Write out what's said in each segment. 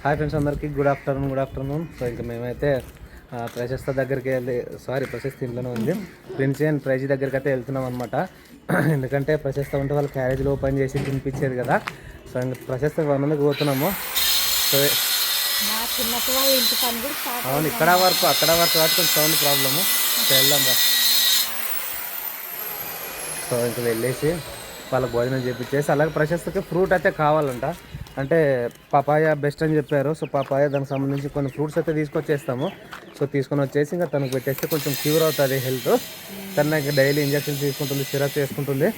Hi friends, అందరికీ good afternoon. So ఇంకా మేమైతే ప్రశస్త దగ్గరికి ప్రశస్త ఇంట్లోనే ఉంది. ప్రిన్సీ అండ్ ప్రైజీ దగ్గరికి అయితే వెళ్తున్నాం అనమాట. ఎందుకంటే ప్రశస్త ఉంటే వాళ్ళు క్యారేజీలు ఓపెన్ చేసి తినిపించేది కదా. సో ఇంకా ప్రశస్త 1 మందికి పోతున్నాము. సో అవును, అక్కడ వరకు కొంచెం సౌండ్ ప్రాబ్లము. సో వెళ్దాం రా. సో ఇంకా వెళ్ళేసి వాళ్ళకి భోజనం చేపించేసి, అలాగే ప్రశస్తకి ఫ్రూట్ అయితే కావాలంట. అంటే పపాయ బెస్ట్ అని చెప్పారు. సో పపాయ దానికి సంబంధించి కొన్ని ఫ్రూట్స్ అయితే తీసుకొచ్చేస్తాము. సో తీసుకొని వచ్చేసి ఇంకా తనకు పెట్టేస్తే కొంచెం క్యూర్ అవుతుంది హెల్త్. తన ఇంకా డైలీ ఇంజక్షన్స్ తీసుకుంటుంది, సిరప్ చేసుకుంటుంది.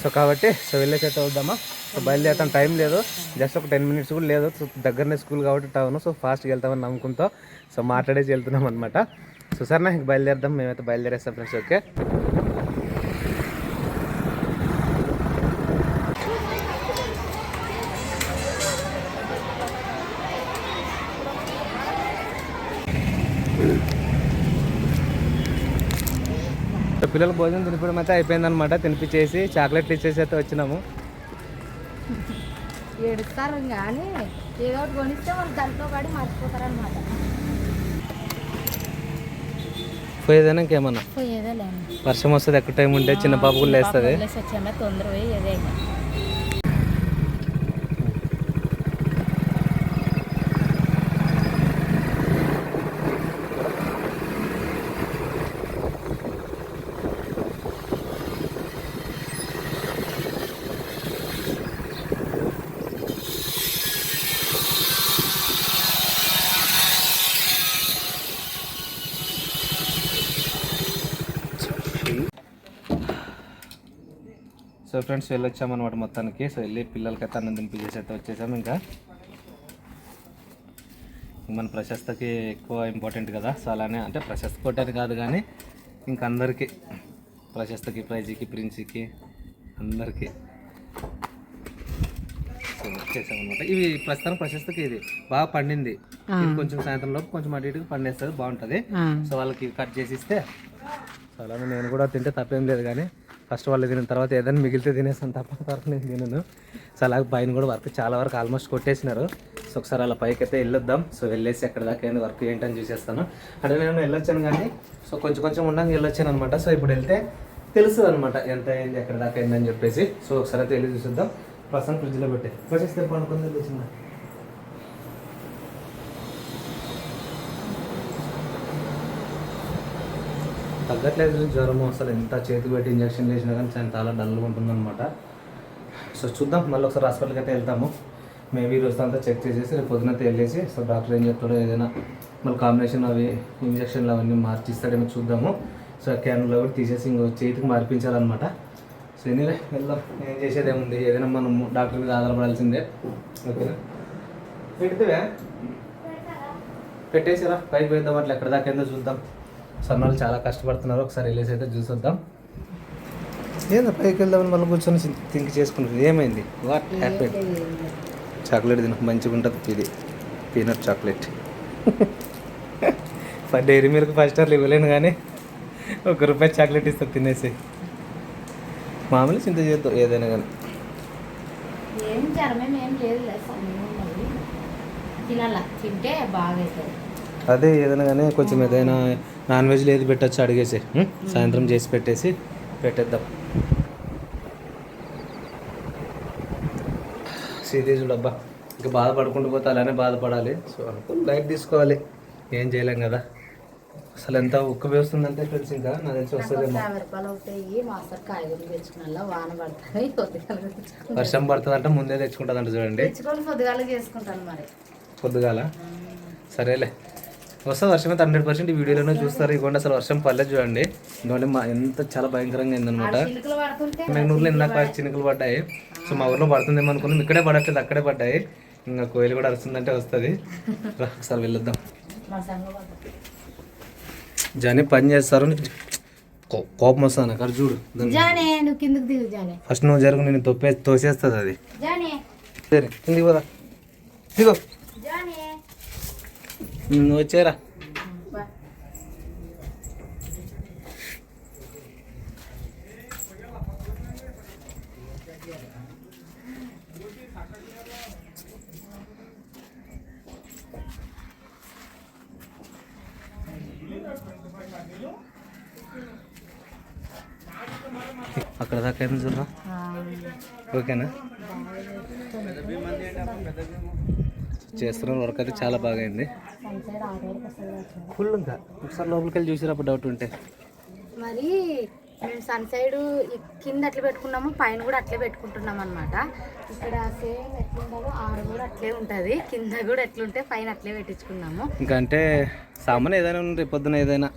సో కాబట్టి వెళ్ళేసి అయితే వద్దామా. సో బయలుదేరతాం, టైం లేదు, జస్ట్ ఒక 10 minutes కూడా లేదు. సో దగ్గరనే స్కూల్ కాబట్టి టౌన్, సో ఫాస్ట్గా వెళ్తామని నమ్ముకుంటాం. సో మాట్లాడేసి వెళ్తున్నాం అనమాట. సో సరేనా, ఇంక బయలుదేరదాం. మేమైతే బయలుదేరేస్తాం ఫ్రెండ్స్. ఓకే, పిల్లల భోజనం తినిపించడం అయితే అయిపోయిందనమాట. తినిపించేసి చాక్లెట్లు ఇచ్చేసి అయితే వచ్చినాము. ఏడుస్తారు కానీ ఏదో ఒకటి కొనిస్తే వాళ్ళు దాంట్లో పడి మర్చిపోతారు అనమాట. పోయేదేనా ఇంకేమన్నా వర్షం వస్తుంది, ఎక్కువ టైం ఉంటే చిన్న పాప కూడా లేస్తుంది. తొందర పోయి ఏదే సో ఫ్రెండ్స్ వెళ్ళొచ్చామన్నమాట మొత్తానికి. సో వెళ్ళి పిల్లలకైతే అన్నం తినిపించేసి అయితే వచ్చేసాము. ఇంకా మన ప్రశస్తకి ఎక్కువ ఇంపార్టెంట్ కదా. సో అలానే అంటే ప్రశస్త కొట్టని కాదు కానీ ఇంకా అందరికీ, ప్రశస్తకి, ప్రైజీకి, ప్రిన్సీకి, అందరికీ సో వచ్చేసామన్నమాట. ఇవి ప్రస్తుతం ప్రశస్తకి ఇది బాగా పండింది. ఇది కొంచెం సాయంత్రం లోపు కొంచెం అటు ఇటుకు పండేస్తుంది, బాగుంటుంది. సో వాళ్ళకి కట్ చేసి ఇస్తే, సో అలానే నేను కూడా తింటే తప్పేం లేదు. కానీ ఫస్ట్ వాళ్ళు తిన్న తర్వాత ఏదైనా మిగిలితే తినేసాను, తప్ప వరకు నేను తినను. సో అలాగే పైన కూడా వర్క్ చాలా వరకు ఆల్మోస్ట్ కొట్టేసినారు. సో ఒకసారి అలా పైకి అయితే వెళ్ళొద్దాం. సో వెళ్ళేసి ఎక్కడ దాకా ఏంది వర్క్ ఏంటని చూసేస్తాను. అంటే నేను వెళ్ళొచ్చాను కానీ సో కొంచెం ఉండగా వెళ్ళొచ్చాను అనమాట. సో ఇప్పుడు వెళ్తే తెలుస్తుంది అనమాట ఎంత అయింది, ఎక్కడ దాకా అయిందని చెప్పేసి. సో ఒకసారి అయితే వెళ్ళి చూసేద్దాం. ప్రస్తుతం ఫ్రిడ్జ్లో పెట్టే వచ్చేస్తే పండుకుంది వచ్చిందా. తగ్గట్లేదు జ్వరము, అసలు ఎంత చేతికి పెట్టి ఇంజక్షన్ వేసినా కానీ చాలా డల్గా ఉంటుందన్నమాట. సో చూద్దాం, మళ్ళీ ఒకసారి హాస్పిటల్కి అయితే వెళ్తాము. మేబీ ఈరోజు అంతా చెక్ చేసేసి రేపు పొద్దునైతే వెళ్ళేసి, సో డాక్టర్ ఏం చెప్తాడో, ఏదైనా మళ్ళీ కాంబినేషన్ అవి ఇంజక్షన్లు అవన్నీ మార్చిస్తాడేమో చూద్దాము. సో క్యాన్లో కూడా తీసేసి ఇంకో చేతికి మార్పించాలన్నమాట. సో ఎనీవే వెళ్దాం, ఏం చేసేది ఏముంది, ఏదైనా మనం డాక్టర్ మీద ఆధారపడాల్సిందే. ఓకేనా, పెడితే పెట్టేసిరా, పైకి వేద్దాం, అట్లా ఎక్కడ దాకా ఏందో చూద్దాం. సన్నాలు చాలా కష్టపడుతున్నారు, ఒకసారి వెళ్ళేసి అయితే చూసొద్దాం. ఏందో పైకి వెళ్దామని మళ్ళీ కూర్చొని థింక్ చేసుకుంటుంది. ఏమైంది, వాట్ హ్యాపెన్? చాక్లెట్ తిన మంచిగా ఉంటుంది, ఇది పీనట్ చాక్లెట్. డైరీ మిల్క్ 5 స్టార్లు ఇవ్వలేను కానీ ₹1 చాక్లెట్ ఇస్తా, తినేసి. మామూలు చింత చేద్దాం ఏదైనా కానీ. అదే ఏదైనా కానీ కొంచెం ఏదైనా నాన్ వెజ్లో ఏది పెట్టచ్చు అడిగేసి సాయంత్రం చేసి పెట్టేసి పెట్టేద్దాం. సీరియస్ డబ్బా, ఇంకా బాధపడుకుంటూ పోతే అలానే బాధపడాలి. సో అనుకుని లైట్ తీసుకోవాలి, ఏం చేయలేం కదా. అసలు ఎంత ఉక్క వేస్తుందంటే ఫ్రెండ్స్, ఇంకా నాకు తెలిసి వస్తుంది. వర్షం పడుతుందంటే ముందే తెచ్చుకుంటుందంట చూడండి, పొద్దుగాల. సరేలే, వస్తుంది వర్షం అయితే 100% ఈ వీడియోలోనే చూస్తారు. ఇవ్వండి, అసలు వర్షం పర్లేదు చూడండి. ఎందుకంటే ఎంత చాలా భయంకరంగా అయిందనమాట. బెంగళూరులో ఇందాక చినుకులు పడ్డాయి. సో మా ఊర్లో పడుతుందేమో అనుకున్నాం, ఇక్కడే పడట్లేదు, అక్కడే పడ్డాయి. ఇంకా కోయిలు కూడా అరుస్తుందంటే వస్తుంది. ఒకసారి వెళ్ళొద్దాం. జానీ పని చేస్తారు, కోపం వస్తుంది నాకు. చూడు ఫస్ట్ నువ్వు జరుగు, నేను తోసేస్తుంది అది. సరే కిందికి పోదా, దిగో నువ్వు వచ్చేరా. అక్కడ దాకా ఏం చూడరా. ఓకేనా, చేస్తున్న వర్క్ అయితే చాలా బాగా అయింది. ఫుల్ ఇంకా ఒకసారి లోపలికి వెళ్ళి చూసినప్పుడు డౌట్ ఉంటే. మరి మేము సన్ సైడ్ కింద అట్లా పెట్టుకున్నాము, పైన కూడా అట్లే పెట్టుకుంటున్నాం అనమాట. ఇక్కడ సేమ్ ఎట్లుంటుందో ఆడ కూడా అట్లే ఉంటుంది, కింద కూడా ఎట్లుంటే పైన అట్లే పెట్టించుకున్నాము. ఇంకా అంటే సామాన్ ఏదైనా రేపు పొద్దున ఏదైనా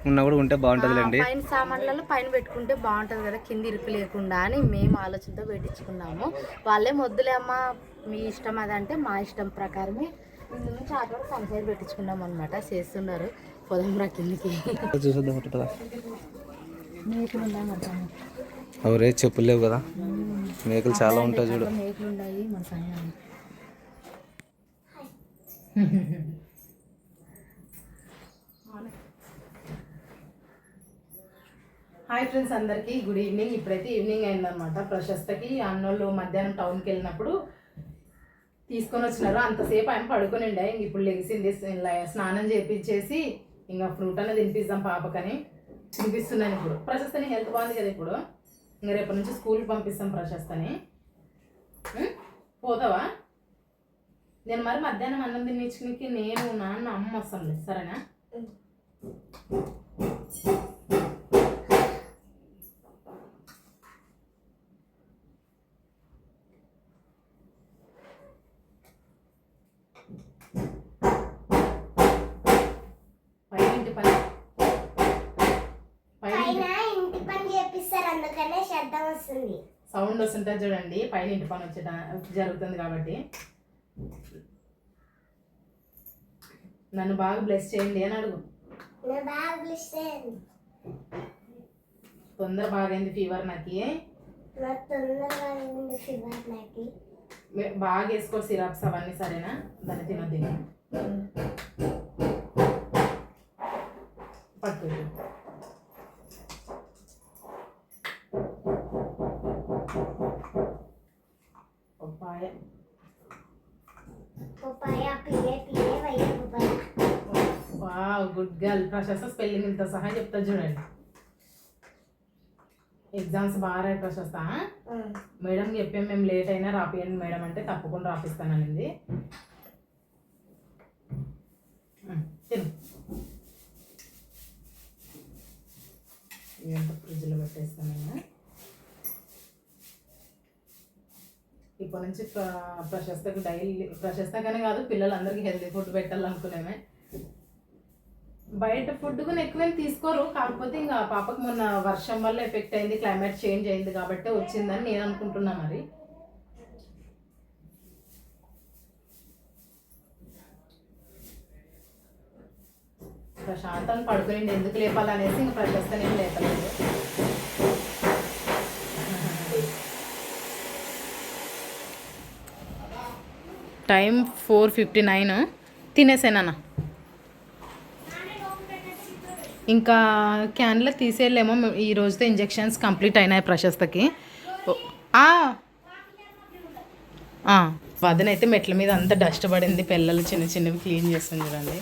ఉన్నా కూడా ఉంటే బాగుంటుందిలేండి. పైన సామాన్లలో పైన పెట్టుకుంటే బాగుంటుంది కదా, కింద ఇరుకు లేకుండా అని మేము ఆలోచనతో పెట్టించుకున్నాము. వాళ్ళే వద్దులే అమ్మ మీ ఇష్టం అదంటే మా ఇష్టం ప్రకారమే ముందు నుంచి ఆట వరకు సన్ సైడ్ పెట్టించుకున్నాం అనమాట. చేస్తున్నారు పొలం కిందకి. చూసేద్దాం. మేకలు ఉన్నాయి, అవరే చెప్పులు లేవు కదా, మేకలు చాలా ఉంటాయి చూడు. మేకలు ఉన్నాయి మన సంఘానికి. హాయ్ ఫ్రెండ్స్, అందరికీ గుడ్ ఈవినింగ్. ఇప్పుడైతే ఈవినింగ్ అయిందనమాట. ప్రశస్తకి అన్నోళ్ళు మధ్యాహ్నం టౌన్కి వెళ్ళినప్పుడు తీసుకొని వచ్చినారు. అంతసేపు ఆయన పడుకొని ఉండే, ఇంక ఇప్పుడు లెగిసింది. స్నానం చేపించేసి ఇంకా ఫ్రూట్ అనేది తినిపిద్దాం పాపకని తినిపిస్తున్నాను. ఇప్పుడు ప్రశస్తని హెల్త్ బాగుంది కదా, ఇప్పుడు ఇంకా రేపటి నుంచి స్కూల్కి పంపిస్తాం ప్రశస్తని. పోతావా? నేను మరి మధ్యాహ్నం అన్నం తినించుకునికి నేను నాన్న అమ్మ వస్తాను, సరేనా? సౌండ్ వస్తుంటుంది చూడండి, పైన ఇంటి పని వచ్చేట జరుగుతుంది కాబట్టి. నన్ను బాగా బ్లెస్ చేయండి అని అడుగు. తొందర బాగైంది ఫీవర్ నాకు. బాగా వేసుకో సిరప్స్ అవన్నీ, సరేనా? దాన్ని తినొద్దు, పట్టు. Good girl. ప్రశస్త స్పెల్లింగ్తో సహా చెప్తా చూడండి. ఎగ్జామ్స్ బాగా రాయి ప్రశస్త. మేడం చెప్పాం మేము లేట్ అయినా రాపియండి మేడం అంటే తప్పకుండా రాపిస్తానండి. తిను, ఇదంతా ఫ్రిడ్జ్లో పెట్టేస్తాను నేను. ఇప్పటి నుంచి ప్రశస్తకు డైలీ, ప్రశస్తగానే కాదు పిల్లలందరికీ హెల్తీ ఫుడ్ పెట్టాలనుకునేమే. బయట ఫుడ్ కూడా ఎక్కువేం తీసుకోరు, కాకపోతే ఇంకా పాపకు మొన్న వర్షం వల్ల ఎఫెక్ట్ అయింది, క్లైమేట్ చేంజ్ అయింది కాబట్టి వచ్చిందని నేను అనుకుంటున్నా. మరి ప్రశాంతం పడుకుని ఎందుకు లేపాలనేసి ఇంకా ప్రశస్తనే లేపలేదు. టైం 4:59. తినేసానన్న. ఇంకా క్యాన్లో తీసేయలేమో, ఈ రోజుతో ఇంజెక్షన్స్ కంప్లీట్ అయినాయి ప్రశస్తకి. వదనైతే మెట్ల మీద అంతా డస్ట్ పడింది, పిల్లలు చిన్న చిన్నవి క్లీన్ చేస్తుంది చూడండి.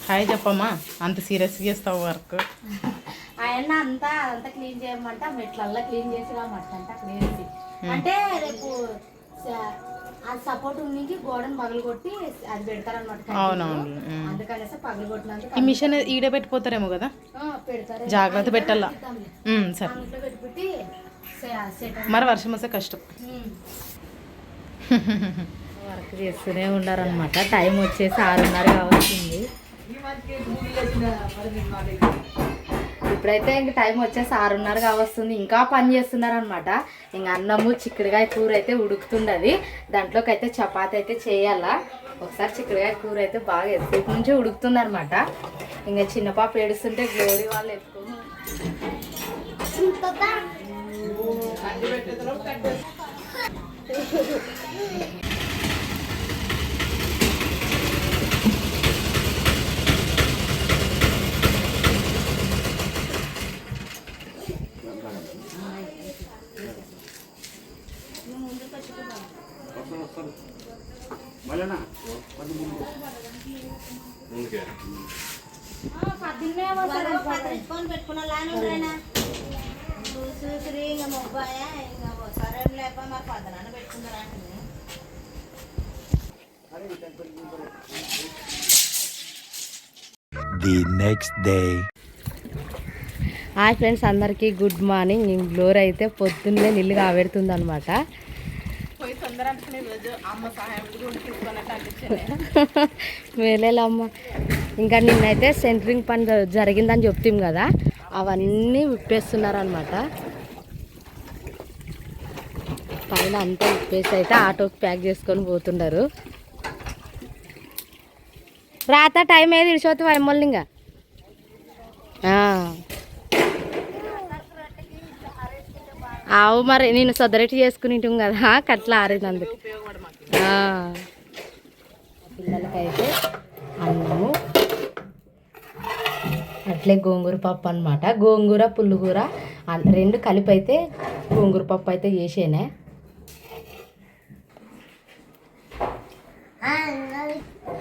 హాయ్ చెప్పమ్మా, అంత సీరియస్గా చేస్తావు వర్క్? ఆయన అంతా క్లీన్ చేయమంట, మెట్లల్లా క్లీన్ చేసి రామంట అక్కడ వేసి. అంటే రేపు అది సపోర్ట్ ఉన్నకి గోడను పగలు కొట్టి అది పెడతారనమాట. అవునవును, అందుకనేసి పగలు కొట్టినందుకు ఈ మిషన్ ఈడే పెట్టిపోతారేమో కదా, పెడతారు. జాగ్రత్త పెట్టాలా. సరే, పెట్టి మరి వర్షం వస్తే కష్టం. వర్క్ చేస్తూనే ఉన్నారనమాట. టైం వచ్చేసి 6:30 కావచ్చింది. ఇప్పుడైతే ఇంక టైం వచ్చేసి 6:30 కావస్తుంది. ఇంకా పని చేస్తున్నారనమాట. ఇంకా అన్నము చిక్కుడుకాయ కూర అయితే ఉడుకుతుండది. దాంట్లోకి అయితే చపాతి అయితే చేయాలా. ఒకసారి చిక్కుడుకాయ కూర అయితే బాగా ఎత్తుకు నుంచి ఉడుకుతుంది అనమాట. ఇంకా చిన్న పాప ఏడుస్తుంటే గ్లోరీ వాళ్ళు ఎత్తుకుని పత్రించుకొని పెట్టుకున్న లాని చూసి ఇంకా మొబ్బాయ ఇంకా సరేం లేక మరి పద్దనాన్ని పెట్టుకుంటారా The next day. Hi friends, అందరికీ గుడ్ మార్నింగ్. నేను గ్లోర్ అయితే పొద్దున్నే నీళ్ళు కాబెడుతుంది అనమాట. మేలేలమ్మ. ఇంకా నిన్నైతే సెంటరింగ్ పని జరిగిందని చెప్తాం కదా, అవన్నీ విప్పేస్తున్నారనమాట. పైన అంతా విప్పేసి అయితే ఆటోకి ప్యాక్ చేసుకొని పోతున్నారు. రాత టైం ఏది ఇడిచోతు అమ్మల్ని ఇంకా ఆవు మరి నేను సొద్దరెట్టి చేసుకుని ఉంటాం కదా, కట్ల ఆరేదందుకు. పిల్లలకైతే అన్నము, అట్లే గోంగూర పప్పు అనమాట. గోంగూర పుల్లుగూర రెండు కలిపి అయితే గోంగూర పప్పు అయితే చేసేనే.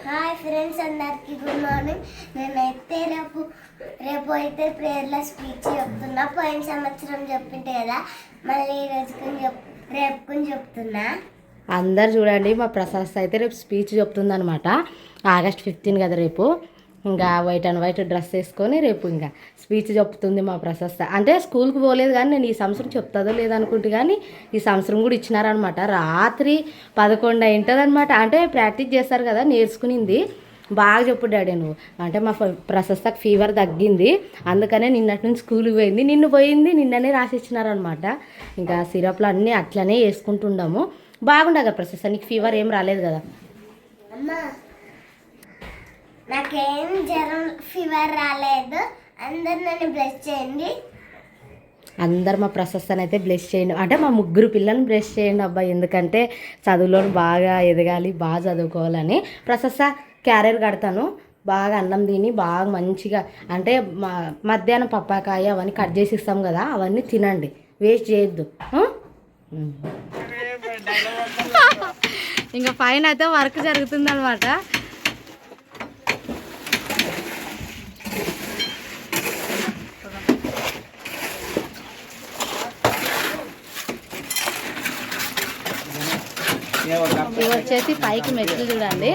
హాయ్ ఫ్రెండ్స్, అందరికీ గుడ్ మార్నింగ్. నేనైతే రేపు అయితే ప్రేయర్లో స్పీచ్ చెప్తున్నా. పోయిన సంవత్సరం చెప్పింటే కదా, మళ్ళీ రేపుకుని చెప్తున్నా. అందరు చూడండి, మా ప్రశస్త అయితే రేపు స్పీచ్ చెప్తుంది అనమాట. ఆగస్ట్ 15 కదా రేపు. ఇంకా వైట్ అండ్ వైట్ డ్రెస్ వేసుకొని రేపు ఇంకా స్పీచ్ చెప్తుంది మా ప్రశస్త. అంటే స్కూల్కి పోలేదు కానీ నేను ఈ సంవత్సరం చెప్తుందో లేదనుకుంటే కానీ ఈ సంవత్సరం కూడా ఇచ్చినారనమాట. రాత్రి 11 అయింటుంది అనమాట. అంటే ప్రాక్టీస్ చేస్తారు కదా, నేర్చుకునింది. బాగా చెప్పు డాడీ నువ్వు అంటే. మా ప్రశస్తకు ఫీవర్ తగ్గింది, అందుకనే నిన్నటి నుంచి స్కూల్కి పోయింది. నిన్ననే రాసి ఇచ్చినారనమాట. ఇంకా సిరప్లు అన్నీ అట్లనే వేసుకుంటుండము. బాగుండగా ప్రశస్త, నీకు ఫీవర్ ఏం రాలేదు కదా? అమ్మా, నాకేం జ్వరం ఫీవర్ రాలేదు. అందరు నన్ను బ్లెస్ చేయండి. అందరు మా ప్రశస్తని అయితే బ్లెస్ చేయండి. అంటే మా ముగ్గురు పిల్లల్ని బ్లెస్ చేయండి అబ్బా. ఎందుకంటే చదువులో బాగా ఎదగాలి, బాగా చదువుకోవాలని. ప్రశస్త క్యారియర్ కడతాను, బాగా అన్నం తిని బాగా మంచిగా. అంటే మధ్యాహ్నం పప్పాకాయ అవన్నీ కట్ చేసి ఇస్తాం కదా, అవన్నీ తినండి, వేస్ట్ చేయొద్దు. ఇంకా పైన అయితే వర్క్ జరుగుతుంది అనమాట. ఇవి వచ్చేసి పైకి మెట్లు చూడండి.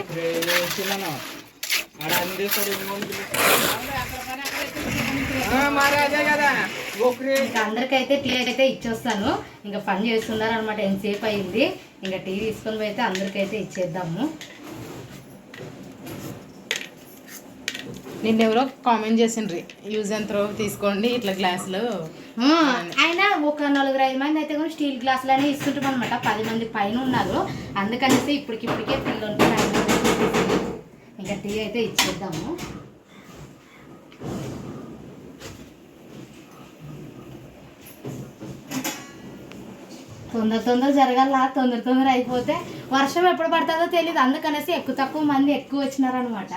అందరికైతే టీ అయితే ఇచ్చేస్తాను. ఇంకా పని చేస్తున్నారు అనమాట. ఎంతసేపు అయింది. ఇంకా టీ తీసుకొని పోయితే అందరికైతే ఇచ్చేద్దాము. నిన్నెవరో కామెంట్ చేసిండ్రి, యూజ్ అండ్ త్రో తీసుకోండి ఇట్లా గ్లాసులు. అయినా ఒక 4-5 మంది అయితే కూడా స్టీల్ గ్లాసులు అనేవి ఇస్తుంటాం అనమాట. 10 మంది పైన ఉన్నారు, అందుకనేసి ఇప్పటికే పిల్లలు. ఇంకా టీ అయితే ఇచ్చేద్దాము. తొందర జరగాల, తొందర అయిపోతే వర్షం ఎప్పుడు పడుతుందో తెలియదు. అందుకనేసి తక్కువ మంది ఎక్కువ వచ్చినారనమాట.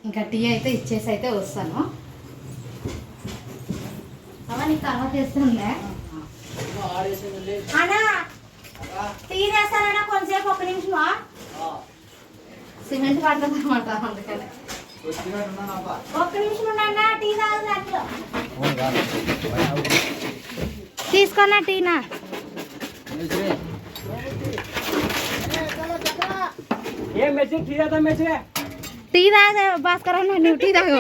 ఇంకా టీ అయితే ఇచ్చేసి అయితే వస్తాను. అలా నీకు తర్వాత చేస్తుండే అన్నా, టీ చేస్తానన్నా కొంచెంసేపు, 1 నిమిషమా. సిమెంట్ పడుతుంది అనమాట, అందుకని 1 నిమిషం ఉండన్నా. టీ తాగుతాను, తీసుకున్నా టీనా. టీ తాగే భాస్కర్ అన్న, నువ్వు టీ తాగు.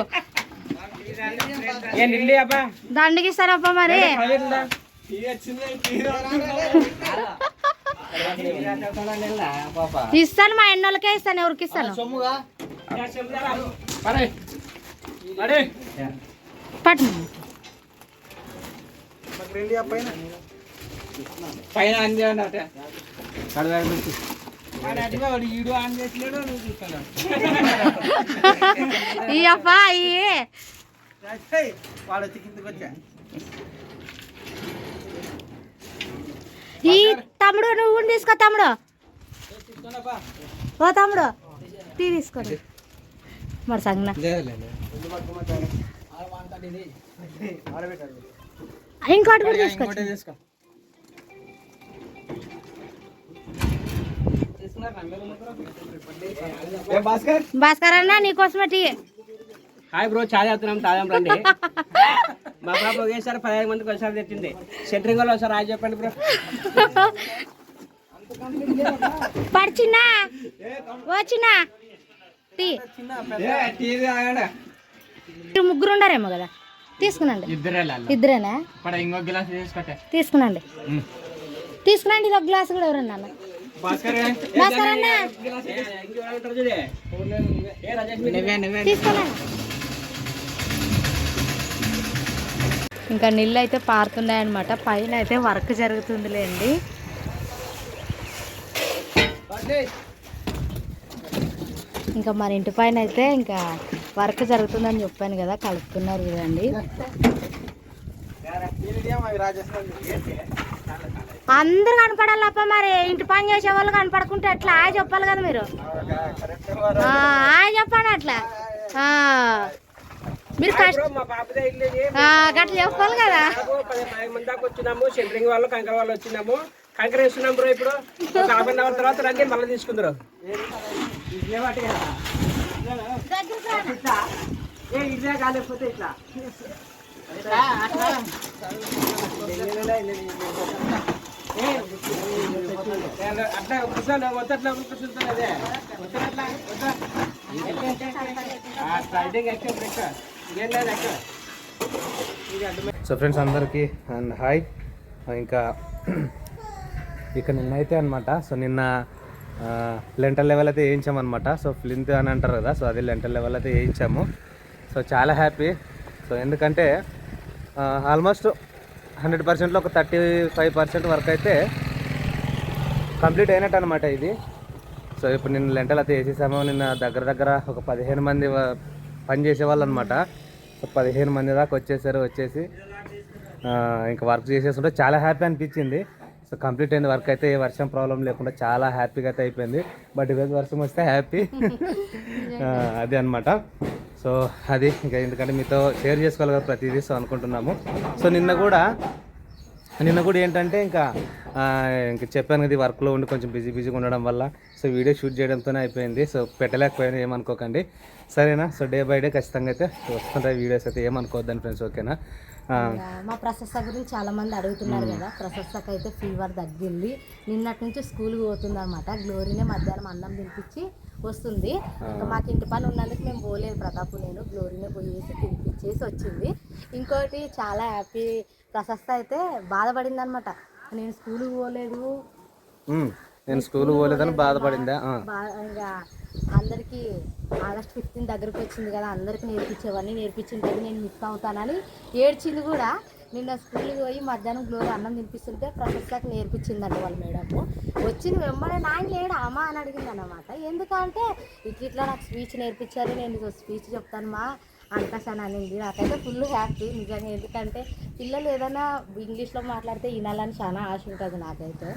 దండకి ఇస్తారప్ప మరి. ఇస్తాను, మా ఎన్నోళ్ళకే ఇస్తాను, ఎవరికి ఇస్తాను. పట్టు పైన అంది. ఈ అప్పా ఈ తమ్ముడు నువ్వు కూడా తీసుకో తమ్ముడు. ఓ తమ్ముడు టీ తీసుకోండి మరి సంగన. ఇంకోటి కూడా తీసుకో. భాస్కర్ అన్న నీకోసమే టీ. హాయ్ బ్రో, చాలా చేస్తున్నాం తాజాం రండి. మా పాప ఒకేసారి 15 మందికి ఒకసారి తెచ్చింది. సెంటరింగ్ వాళ్ళు ఒకసారి హాయ్ చెప్పండి బ్రో. పడిచిన్నా వచ్చినా టీ. మీరు ముగ్గురు ఉండారేమో కదా, తీసుకునండి. ఇద్దరేనా? తీసుకునండి తీసుకునండి. ఇది ఒక గ్లాస్ కూడా ఎవరన్నా అన్న. భాస్కర్ అన్న తీసుకోనండి. ఇంకా నీళ్ళు అయితే పారుతున్నాయన్నమాట. పైన అయితే వర్క్ జరుగుతుందిలేండి. ఇంకా మన ఇంటి పైన అయితే ఇంకా వర్క్ జరుగుతుందని చెప్పాను కదా, కలుపుతున్నారు కదండి. అందరు కనపడాలప్ప, మరి ఇంటి పని చేసే వాళ్ళు కనపడకుంటే ఎట్లా చెప్పాలి కదా మీరు. చెప్పండి అట్లా మీరు గట్లా చెప్పాలి కదా. 15 మంది దాకా వచ్చినాము. సెంటరింగ్ వాళ్ళు కంకర వాళ్ళు వచ్చినాము. కంకర వేస్తున్నాం బ్రో. ఇప్పుడు 50 అవర్ తర్వాత రండి మళ్ళీ తీసుకుందరు. ఇదే కాలేకపోతే ఇట్లా అట్లా కూర్చోండి. ఒత్తట్లా కూర్చుంటాను. అదే సో ఫ్రెండ్స్ అందరికీ అండ్ హాయ్. ఇంకా ఇక నిన్నైతే అనమాట, సో నిన్న లెంటల్ లెవెల్ అయితే వేయించామన్నమాట. సో ఫ్లింత్ అని అంటారు కదా, సో అది లెంటల్ లెవెల్ అయితే వేయించాము. సో చాలా హ్యాపీ. సో ఎందుకంటే ఆల్మోస్ట్ 100%లో ఒక 35% వరకు అయితే కంప్లీట్ అయినట్టు అనమాట ఇది. సో ఇప్పుడు నిన్న లెంటల్ అయితే వేసేసాము. నిన్న దగ్గర ఒక 15 మంది పని చేసేవాళ్ళు అనమాట. సో 15 మంది దాకా వచ్చేసి ఇంకా వర్క్ చేసేస్తుంటే చాలా హ్యాపీ అనిపించింది. సో కంప్లీట్ అయిన వర్క్ అయితే ఏ వర్షం ప్రాబ్లం లేకుండా చాలా హ్యాపీగా అయితే అయిపోయింది. బట్ ఈరోజు వర్షం వస్తే హ్యాపీ అది అనమాట. సో అది ఇంకా ఎందుకంటే మీతో షేర్ చేసుకోవాలి కదా ప్రతిదీ, సో అనుకుంటున్నాము. సో నిన్న కూడా ఏంటంటే ఇంకా చెప్పాను కదా, వర్క్లో ఉండి కొంచెం బిజీగా ఉండడం వల్ల సో వీడియో షూట్ చేయడంతోనే అయిపోయింది. సో పెట్టలేకపోయాను, ఏమనుకోకండి సరేనా. సో డే బై డే ఖచ్చితంగా అయితే వస్తుంటాయి వీడియోస్, అయితే ఏమనుకోవద్దని ఫ్రెండ్స్, ఓకేనా. మా ప్రశస్త గురించి చాలా మంది అడుగుతున్నారు కదా. ప్రశస్తకి అయితే ఫీవర్ తగ్గింది. నిన్నటి నుంచి స్కూల్కి పోతుంది అనమాట. గ్లోరీనే మధ్యాహ్నం అన్నం తినిపించి వస్తుంది. ఇంకా మాకు ఇంటి పని ఉన్నందుకు మేము పోలేదు, ప్రతాప్ నేను. గ్లోరీనే పోయేసి తినిపించేసి వచ్చింది. ఇంకోటి చాలా హ్యాపీ, ప్రశస్త అయితే బాధపడింది అనమాట. నేను స్కూల్కి పోలేదు, పోలేదని బాధపడిందా. ఇంకా అందరికీ ఆగస్ట్ 15 దగ్గరకు వచ్చింది కదా, అందరికీ నేర్పించింది నేను మిస్ అవుతానని ఏడ్చింది కూడా. నిన్న స్కూల్కి పోయి మధ్యాహ్నం గ్లోరీ అన్నం తినిపిస్తుంటే ప్రొఫెసర్కి నేర్పించిందంట వాళ్ళ మేడము. వచ్చింది వెంబడే నాయన లేడా అమ్మా అని అడిగింది అన్నమాట. ఎందుకంటే ఇట్లా నాకు స్పీచ్ నేర్పించారు, నేను స్పీచ్ చెప్తాను మా అంటాసాను అనింది. నాకైతే ఫుల్ హ్యాపీ నిజంగా. ఎందుకంటే పిల్లలు ఏదైనా ఇంగ్లీష్లో మాట్లాడితే వినాలని చాలా ఆశ ఉంటుంది నాకైతే.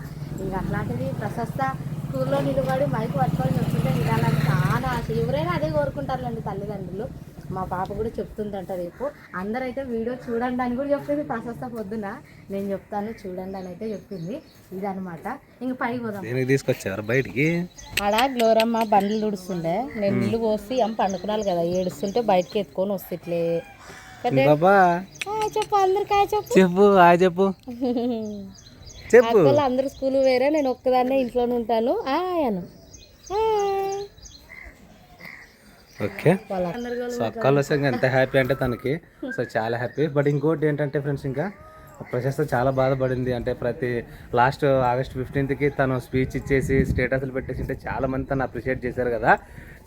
ఇంకా అట్లాంటిది ప్రశస్త స్కూల్లో నిలబడి మైక్ పట్టుకొని వచ్చింటే వినాలని చాలా ఆశ. ఎవరైనా అదే కోరుకుంటారులేండి తల్లిదండ్రులు. మా పాప కూడా చెప్తుందంట రేపు. అందరైతే వీడియో చూడండి అని కూడా చెప్పింది ప్రశస్త. పొద్దున నేను చెప్తాను చూడండి అని అయితే చెప్పింది. ఇదనమాట. ఇంక పైకి పోదాం. తీసుకొచ్చారు బయటికి. ఆడ గ్లోరమ్మ బండ్లు తుడుస్తుండే, నేను ఇల్లు పోసి అమ్మ పండుకున్నాను కదా, ఏడుస్తుంటే బయటకి ఎత్తుకొని వస్తేట్లే. చెప్పు అందరికీ చెప్పు అందరు స్కూల్ వేరే, నేను ఒక్కదాన్నే ఇంట్లోనే ఉంటాను అను. ఓకే. సో అక్కలు వస్తే ఎంత హ్యాపీ అంటే తనకి, సో చాలా హ్యాపీ. బట్ ఇంకోటి ఏంటంటే ఫ్రెండ్స్, ఇంకా ప్రశస్త చాలా బాధపడింది. అంటే ప్రతి లాస్ట్ ఆగస్ట్ 15కి తను స్పీచ్ ఇచ్చేసి స్టేటస్లు పెట్టేసి ఉంటే చాలామంది తను అప్రిషియేట్ చేశారు కదా.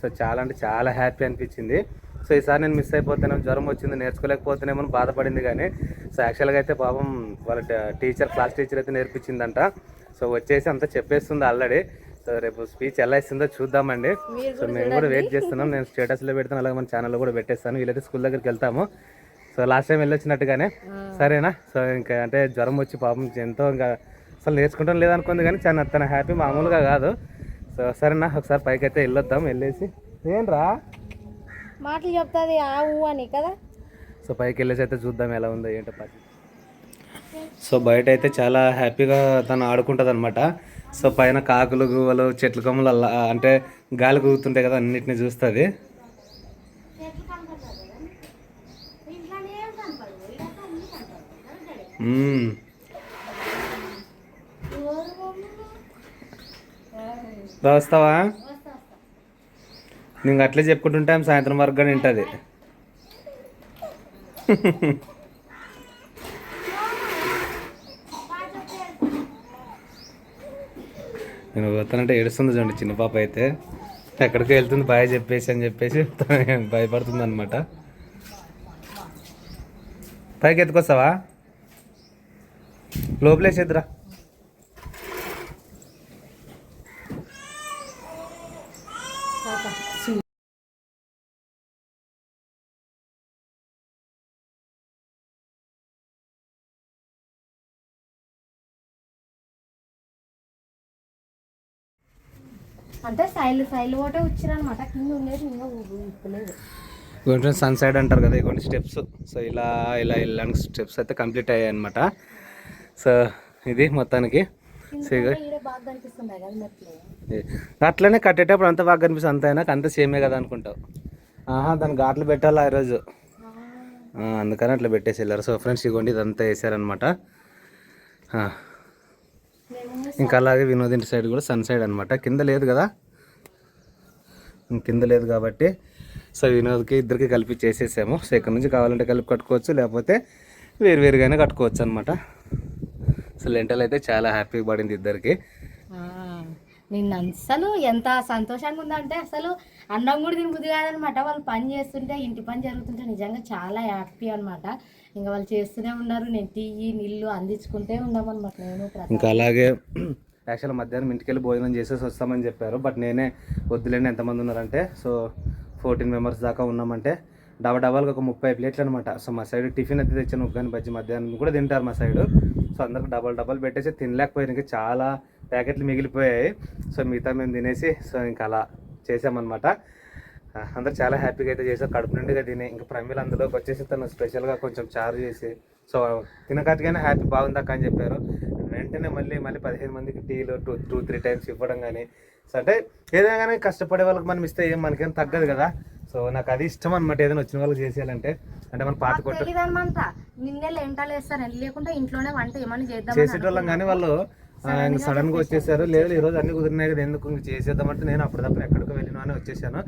సో చాలా అంటే చాలా హ్యాపీ అనిపించింది. సో ఈసారి నేను మిస్ అయిపోతానేమో, జ్వరం వచ్చింది నేర్చుకోలేకపోతేనేమో బాధపడింది. కానీ సో యాక్చువల్గా అయితే పాపం వాళ్ళ క్లాస్ టీచర్ అయితే నేర్పించిందంట. సో వచ్చేసి అంతా చెప్పేస్తుంది ఆల్రెడీ. సో రేపు స్పీచ్ ఎలా ఇస్తుందో చూద్దామండి. సో మేము కూడా వెయిట్ చేస్తున్నాం. నేను స్టేటస్లో పెడతాను, అలాగే మన ఛానల్లో కూడా పెట్టేస్తాను. వీళ్ళైతే స్కూల్ దగ్గరికి వెళ్తాము. సో లాస్ట్ టైం వెళ్ళొచ్చినట్టుగానే, సరేనా. సో ఇంకా అంటే జ్వరం వచ్చి పాపం ఎంతో ఇంకా అసలు నేర్చుకుంటాం లేదనుకుంది కానీ చాలా తన హ్యాపీ మామూలుగా కాదు. సో సరేనా, ఒకసారి పైకి అయితే వెళ్ళొద్దాం. వెళ్ళేసి ఏంట్రా మాటలు చెప్తుంది ఆవు అని కదా. సో పైకి వెళ్ళేసి అయితే చూద్దాం ఎలా ఉందో ఏంటో పని. సో బయట అయితే చాలా హ్యాపీగా తను ఆడుకుంటుంది అనమాట. సో పైన కాకులు గువ్వలు చెట్ల కొమ్మలు అలా అంటే గాలి కూగుతుంటాయి కదా, అన్నిటిని చూస్తుంది. వస్తావా? నేను అట్లే చెప్పుకుంటుంటే సాయంత్రం వరకు కూడా వింటుంది. నేను పోతానంటే ఏడుస్తుంది చూడండి చిన్న పాప అయితే. ఎక్కడికి వెళ్తుంది బాయ్ చెప్పేసి అని చెప్పేసి భయపడుతుంది అనమాట. పైకి ఎత్తుకొస్తావా? లోపలేసేద్దురా. అంటే సైలు ఒకటే వచ్చిరనమాట. కింద ఉండేది ఇంకా ఇప్పలేదు. ఇటువంటి సన్ సైడ్ అంటారు కదా, ఇటువంటి స్టెప్స్. సో ఇలా ఇలా వెళ్ళడానికి స్టెప్స్ అయితే కంప్లీట్ అయ్యాయి అనమాట. సో ఇది మొత్తానికి బాగా కనిపిస్తున్నాయి కదా మెట్లు. అట్లనే కట్టేటప్పుడు అంత బాగా కనిపిస్తుంది. అంత అయినా అంత సేమే కదా అనుకుంటావు. దానికి ఘాట్లు పెట్టాలి ఆ రోజు, అందుకని అట్లా పెట్టేసి వెళ్ళారు. సో ఫ్రెండ్స్ ఇవ్వండి ఇదంతా వేసారనమాట. ఇంకా అలాగే వినోద్ ఇంటి సైడ్ కూడా సన్ సైడ్ అనమాట. కింద లేదు కదా, కింద లేదు కాబట్టి సో వినోద్కి ఇద్దరికి కలిపి చేసేసాము. సో ఇక్కడ నుంచి కావాలంటే కలిపి కట్టుకోవచ్చు, లేకపోతే వేరుగానే కట్టుకోవచ్చు అనమాట. సో లెంటల్ అయితే చాలా హ్యాపీగా పడింది ఇద్దరికి. నిన్న అసలు ఎంత సంతోషంగా ఉందంటే అసలు అన్నం కూడా తినబుద్ధి కాదనమాట. వాళ్ళు పని చేస్తుంటే, ఇంటి పని జరుగుతుంటే నిజంగా చాలా హ్యాపీ అనమాట. ఇంకా వాళ్ళు చేస్తూనే ఉన్నారు, నేను టీ నీళ్ళు అందించుకుంటే ఉన్నామన్నమాట. నేను ఇంకా అలాగే యాక్చువల్ మధ్యాహ్నం ఇంటికి వెళ్ళి భోజనం చేసేసి వస్తామని చెప్పారు. బట్ నేనే వద్దులేండి, ఎంతమంది ఉన్నారంటే సో 14 మెంబర్స్ దాకా ఉన్నామంటే డబల్గా ఒక 30 ప్లేట్లు అనమాట. సో మా సైడ్ టిఫిన్ అయితే తెచ్చాను, ఉగ్గాని బజ్జి మధ్యాహ్నం కూడా తింటారు మా సైడు. సో అందరికి డబల్ పెట్టేసి తినలేకపోయాను, ఇంకా చాలా ప్యాకెట్లు మిగిలిపోయాయి. సో మిగతా మేము తినేసి సో ఇంకా అలా చేసామన్నమాట. అందరు చాలా హ్యాపీగా అయితే చేసారు, కడుపు నిండుగా తిని. ఇంకా ప్రమిళ అందులోకి వచ్చేసి తను స్పెషల్గా కొంచెం చారు చేసి సో తినకట్టుగానే హ్యాపీ బాగుందాక అని చెప్పారు. వెంటనే మళ్ళీ 15 మందికి టీలు 2-3 టైమ్స్ ఇవ్వడం కానీ. సో అంటే ఏదైనా కానీ కష్టపడే వాళ్ళకి మనం ఇస్తే ఏం మనకేం తగ్గదు కదా. సో నాకు అది ఇష్టం అనమాట, ఏదైనా వచ్చిన వాళ్ళకి చేసేయాలంటే. అంటే మన పాత కొట్ట నిన్నే లెంటాలు వేస్తారు, లేకుంటే ఇంట్లోనే వంట ఏమని చేద్దాం చేసేటోళ్ళం కానీ వాళ్ళు ఇంకా సడన్ గా వచ్చేసారు. లేదు ఈరోజు అన్ని కుదిరినాయి కదా, ఎందుకు ఇంక చేసేద్దామంటే నేను అప్పటిదప్పుడు ఎక్కడికి వెళ్ళినా అని వచ్చేసాను.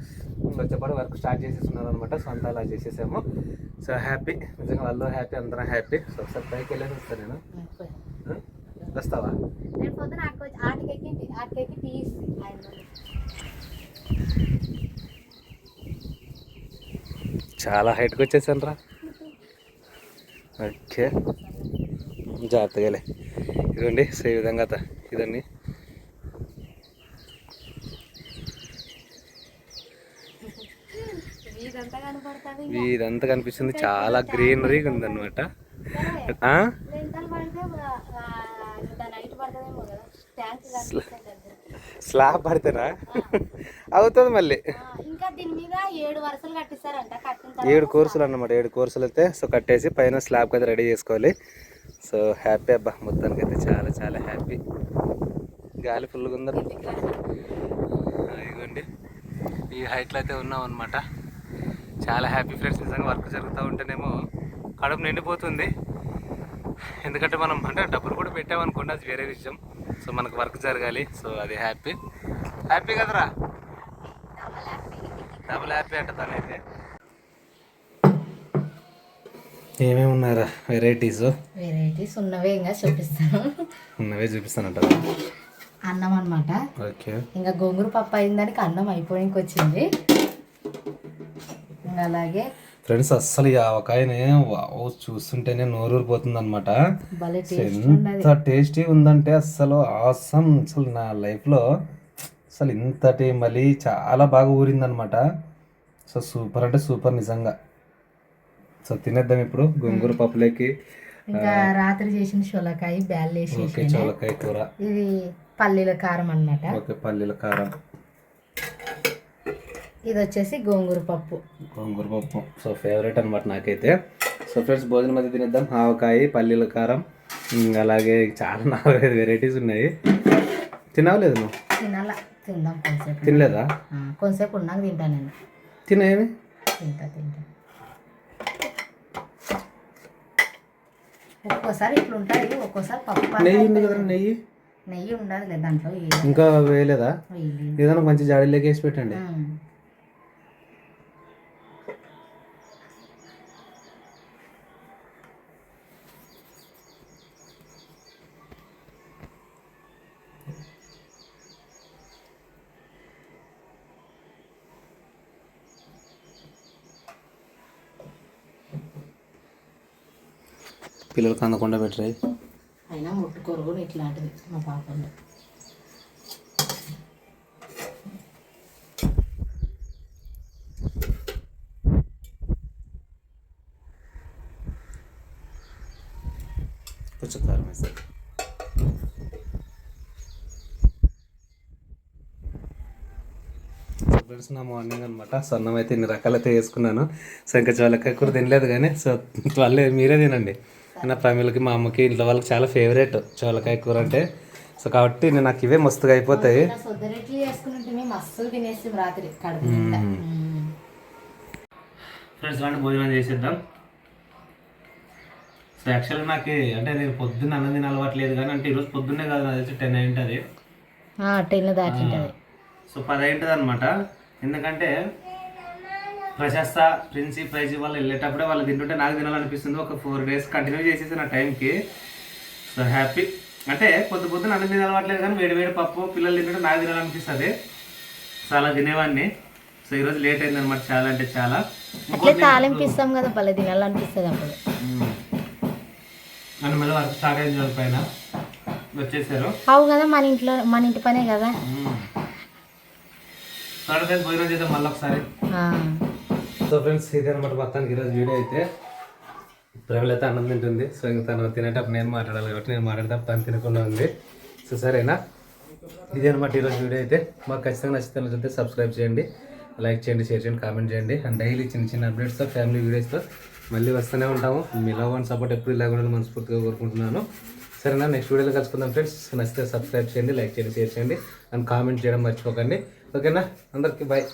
వచ్చేపాటు వర్క్ స్టార్ట్ చేసేస్తున్నారు అనమాట. సో అంతా అలా చేసేసాము. సో హ్యాపీ, నిజంగా వాళ్ళు హ్యాపీ, అందరం హ్యాపీ. సో ఒకసారి పైకి వెళ్ళేసి వస్తాను నేను. వస్తావా? నేను పొద్దున ఆటకెక్కి టీ చాలా హైట్కి వచ్చేసాను రా. ఓకే జాగ్రత్తగాలే. ఇదండి సో ఈ విధంగా ఇదండి. ఇదంతా కనిపిస్తుంది, చాలా గ్రీనరీగా ఉందన్నమాట. స్లాబ్ పడితేనా అవుతుంది మళ్ళీ. ఇంకా దీని మీద 7 వరుసలు కట్టిస్తారంట. 7 కోర్సులు అన్నమాట. 7 కోర్సులు అయితే సో కట్టేసి పైన స్లాబ్ అయితే రెడీ చేసుకోవాలి. సో హ్యాపీ అబ్బా, మొత్తానికి అయితే చాలా చాలా హ్యాపీ. గాలి ఫుల్గా ఉందా. ఇదిగోండి ఈ హైట్లో అయితే ఉన్నాం అనమాట. చాలా హ్యాపీ ఫ్రెండ్స్. నిజంగా వర్క్ జరుగుతూ ఉంటేనేమో కడుపు నిండిపోతుంది. ఎందుకంటే మనం అంటే డబ్బులు కూడా పెట్టామనుకోండి, అది వేరే విషయం. సో మనకు వర్క్ జరగాలి. సో అది హ్యాపీ కదరా, డబుల్ హ్యాపీ అంట తనైతే. ఏమేమి ఉన్నారా వెరైటీస్ ఉన్నవే ఇంకా చూపిస్తాను. ఉన్నవే చూపిస్తానంట. అన్నం అనమాట. ఓకే, ఇంకా గోంగూర పప్పు అయిందానికి అన్నం అయిపోయాక వచ్చింది. ఇంకా అలాగే ఫ్రెండ్స్ అస్సలు ఈ ఆవకాయనే చూస్తుంటేనే నోరూరిపోతుంది అనమాట. ఎంత టేస్టీ ఉందంటే అస్సలు ఆసం. అసలు నా లైఫ్లో అసలు ఇంతటి మళ్ళీ చాలా బాగా ఊరిందనమాట. సో సూపర్ అంటే సూపర్ నిజంగా. సో తినేద్దాం ఇప్పుడు గోంగూర పప్పులోకి ఇంకా రాత్రి చేసిన సొలకాయ బ్యాల్ ఓకే వేసేసి చోలకాయ కూర, ఇది పల్లీల కారం అన్నమాట. ఓకే పల్లీల కారం, ఇది వచ్చేసి గోంగూర పప్పు. గోంగూర పప్పు సో ఫేవరెట్ అనమాట నాకైతే. సో ఫ్రెండ్స్ భోజనం అయితే తినేద్దాం. ఆవకాయ, పల్లీల కారం, అలాగే చాలా 4-5 వెరైటీస్ ఉన్నాయి. తినవలేదు నువ్వు? తినాల, తిందాం కొంతసేపు. తినలేదా? కొంతసేపు ఉన్నాక తింటాను నేను. తినేవి తింటా. ఒక్కోసారి ఇట్లా ఉంటుంది, ఒక్కోసారి పప్పు. నెయ్యి ఉంది కదా, నెయ్యి నెయ్యి ఉండదు లేదు దాంట్లో. ఇంకా వేయలేదా? ఏదైనా మంచి జాడీలోకి వేసి పెట్టండి. పిల్లలకు అందకుండా పెట్టరాయి. అయినా ముట్టుకోరు కూడా ఇట్లాంటిది మా పాపలు. కొంచెం కారం వేస్తాను. ఫ్రెండ్స్ నా మార్నింగ్ అనమాట. సన్నం అయితే ఇన్ని రకాలైతే వేసుకున్నాను. సో ఇంకా చోలకాయ కూర తినలేదు కానీ సో వాళ్ళే మీరే తినండి. నా ప్రమిలకి, మా అమ్మకి, ఇంట్లో వాళ్ళకి చాలా ఫేవరెట్ చోలకాయ కూర అంటే. సో కాబట్టి నేను నాకు ఇవే మస్తుగా అయిపోతాయి. సొద్దరెట్లు చేసుకున్నట్టు మేము అస్సలు తినేస్తాం రాత్రి కడుపు నిండా. ఫ్రెండ్స్ లాంటి భోజనం చేసేద్దాం. సో యాక్చువల్గా నాకు అంటే నేను పొద్దున్న అన్నం తిన అలవాట్లేదు కానీ అంటే ఈరోజు పొద్దున్నే కాదు, నాకు తెలిసి 10 అయింటుంది. 10 దాటింటుంది. సో 10 అయింటుంది అనమాట. ఎందుకంటే ప్రశస్త, ప్రిన్సీ, ప్రైజీ వాళ్ళు వెళ్ళేటప్పుడే వాళ్ళు తింటుంటే నాకు తినాలనిపిస్తుంది. ఒక 4 days కంటిన్యూ చేసేసి నా టైంకి. So happy. అంటే పొద్దున్న అన్నం తిన అలవాట్లేదు కానీ వేడి పప్పు పిల్లలు తింటుంటే నాకు తినాలనిపిస్తుంది. సో అలా తినేవాడిని. సో ఈరోజు లేట్ అయింది అనమాట, చాలా అంటే చాలా. అట్లే తాలింపు ఇస్తాం కదా, భలే తినాలనిపిస్తుంది అప్పుడు. అని మళ్ళీ వర్క్ స్టార్ట్ అయింది వాళ్ళ పైన వచ్చేసారు. అవు కదా, మన ఇంటి పనే కదా. తర్వాత భోజనం చేద్దాం మళ్ళీ ఒకసారి. సో ఫ్రెండ్స్ ఇదే అనమాట మొత్తానికి ఈరోజు వీడియో అయితే. ప్రేమలు అయితే అన్నం తింటుంది. సో ఇంకా తను తినేటప్పుడు నేను మాట్లాడాలి కాబట్టి నేను మాట్లాడితే తను తినకుండా ఉంది. సో సరేనా, ఇదే అనమాట ఈరోజు వీడియో అయితే. మాకు ఖచ్చితంగా నచ్చితే సబ్స్క్రైబ్ చేయండి, లైక్ చేయండి, షేర్ చేయండి, కామెంట్ చేయండి. అండ్ డైలీ చిన్న అప్డేట్స్తో, ఫ్యామిలీ వీడియోస్తో మళ్ళీ వస్తూనే ఉంటాము. మీ లవ్ అండ్ సపోర్ట్ ఎప్పుడు ఇలాగ మనస్ఫూర్తిగా కోరుకుంటున్నాను. సరేనా, నెక్స్ట్ వీడియోలో కలుసుకుందాం ఫ్రెండ్స్. నచ్చితే సబ్స్క్రైబ్ చేయండి, లైక్ చేయండి, షేర్ చేయండి అండ్ కామెంట్ చేయడం మర్చిపోకండి. ఓకేనా, అందరికీ బాయ్.